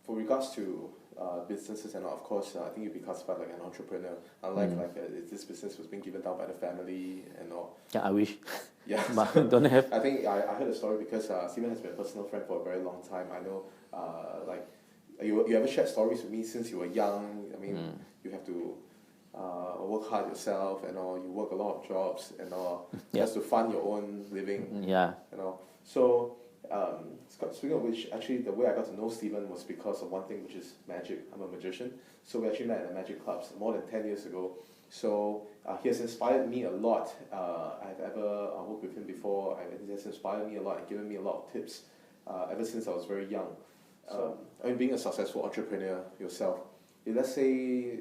For regards to businesses and all, of course, I think you'd be classified like an entrepreneur. Unlike if this business was being given down by the family and all. Yeah, I wish. Yeah, but so don't have. I think I heard a story because Stephen has been a personal friend for a very long time. I know, like, you ever shared stories with me since you were young. I mean, you have to work hard yourself and all. You work a lot of jobs and all just to fund your own living. Yeah. And all. So, speaking of which, actually, the way I got to know Stephen was because of one thing, which is magic. I'm a magician, so we actually met at magic clubs more than 10 years ago. So he has inspired me a lot. I've ever worked with him before. He has inspired me a lot and given me a lot of tips ever since I was very young. I mean, being a successful entrepreneur yourself, if let's say,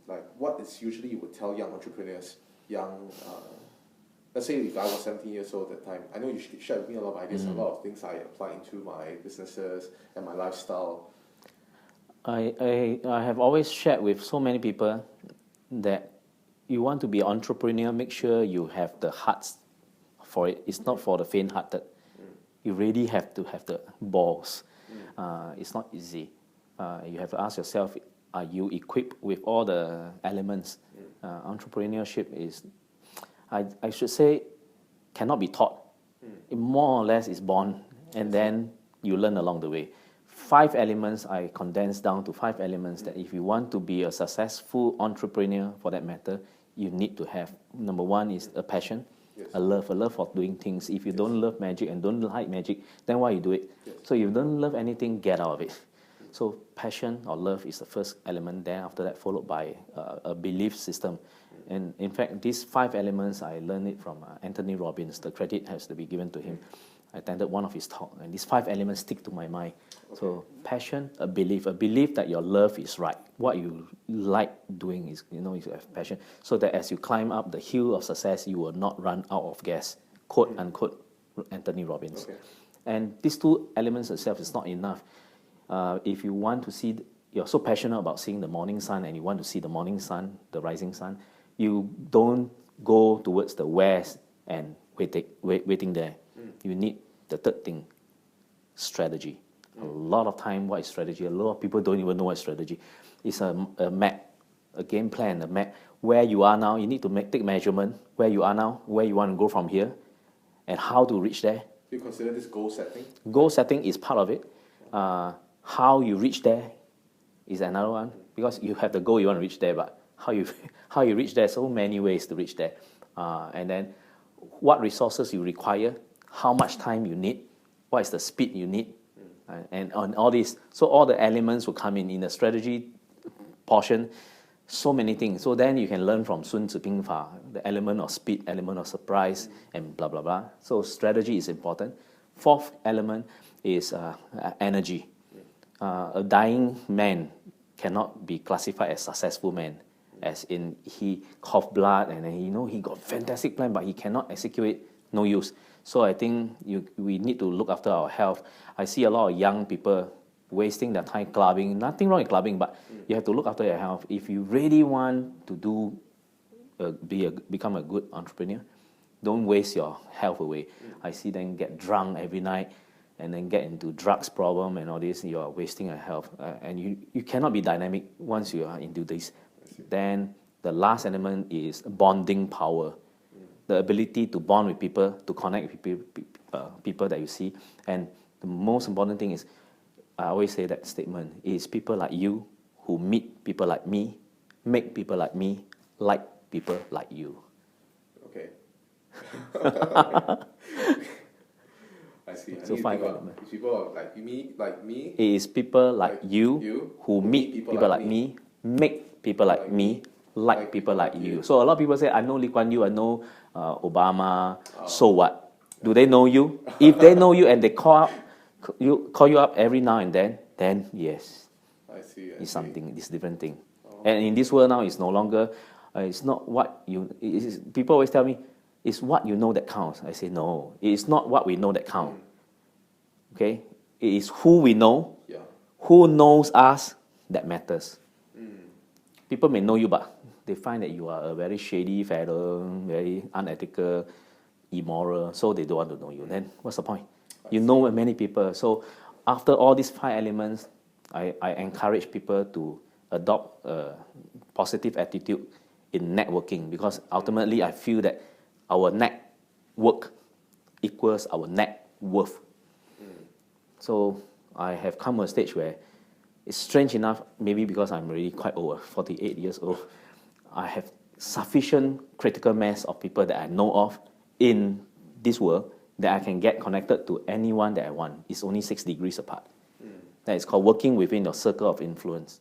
like, what is usually you would tell young entrepreneurs, let's say if I was 17 years old at the time, I know you shared with me a lot of ideas, a lot of things I apply into my businesses and my lifestyle. I have always shared with so many people that you want to be an entrepreneur, make sure you have the hearts for it. It's not for the faint-hearted. You really have to have the balls. It's not easy. You have to ask yourself, are you equipped with all the elements? Entrepreneurship is, I should say, cannot be taught. It more or less is born, and then you learn along the way. 5 elements, I condensed down to 5 elements that if you want to be a successful entrepreneur, for that matter, you need to have. Number 1 is a passion, a love for doing things. If you don't love magic and don't like magic, then why you do it? So if you don't love anything, get out of it. So passion or love is the first element. Then after that, followed by a belief system. And in fact, these 5 elements, I learned it from Anthony Robbins. The credit has to be given to him. I attended one of his talks, and these 5 elements stick to my mind. So passion, a belief that your love is right. What you like doing is, you have passion. So that as you climb up the hill of success, you will not run out of gas. Quote, unquote, Anthony Robbins. And these 2 elements itself is not enough. If you want to see, you're so passionate about seeing the morning sun and you want to see the morning sun, the rising sun, you don't go towards the west and waiting there. You need the third thing, strategy. A lot of time, what is strategy? A lot of people don't even know what is strategy. It's a map, a game plan, a map. Where you are now, you need to take measurement. Where you are now, where you want to go from here, and how to reach there. Do you consider this goal setting? Goal setting is part of it. How you reach there is another one, because you have the goal you want to reach there, but how you reach there, so many ways to reach there. And then what resources you require, how much time you need, what is the speed you need, and on all this. So all the elements will come in the strategy portion, so many things. So then you can learn from Sun Tzu Ping Fa, the element of speed, element of surprise, and blah, blah, blah. So strategy is important. 4th element is energy. A dying man cannot be classified as successful man, as in he coughed blood and then he got fantastic plan, but he cannot execute it, no use. So I think we need to look after our health. I see a lot of young people wasting their time clubbing. Nothing wrong with clubbing, but you have to look after your health. If you really want to become a good entrepreneur, don't waste your health away. I see them get drunk every night and then get into drugs problem and all this. You are wasting your health. And you cannot be dynamic once you are into this. Then the last element is bonding power. The ability to bond with people, to connect with people that you see. And the most important thing is, I always say that statement, is people like you who meet people like me, make people like me, like people like you. Okay. I see. So 5 elements. It's people like me. It is people like you who meet people like me, make people like me, like people like you. So a lot of people say, I know Lee Kuan Yew, I know Obama, so what? Do they know you? If they know you and they call you up every now and then yes. I see. It's something, it's a different thing. And in this world now, it's no longer, it's not what you, people always tell me, it's what you know that counts. I say, no, it's not what we know that counts. Okay? It is who we know, who knows us, that matters. People may know you, but they find that you are a very shady fellow, very unethical, immoral, so they don't want to know you. Then what's the point? You know many people. So after all these 5 elements, I encourage people to adopt a positive attitude in networking, because ultimately I feel that our network equals our net worth. So I have come to a stage where it's strange enough, maybe because I'm already quite old, 48 years old, I have sufficient critical mass of people that I know of in this world that I can get connected to anyone that I want. It's only 6 degrees apart. That is called working within your circle of influence.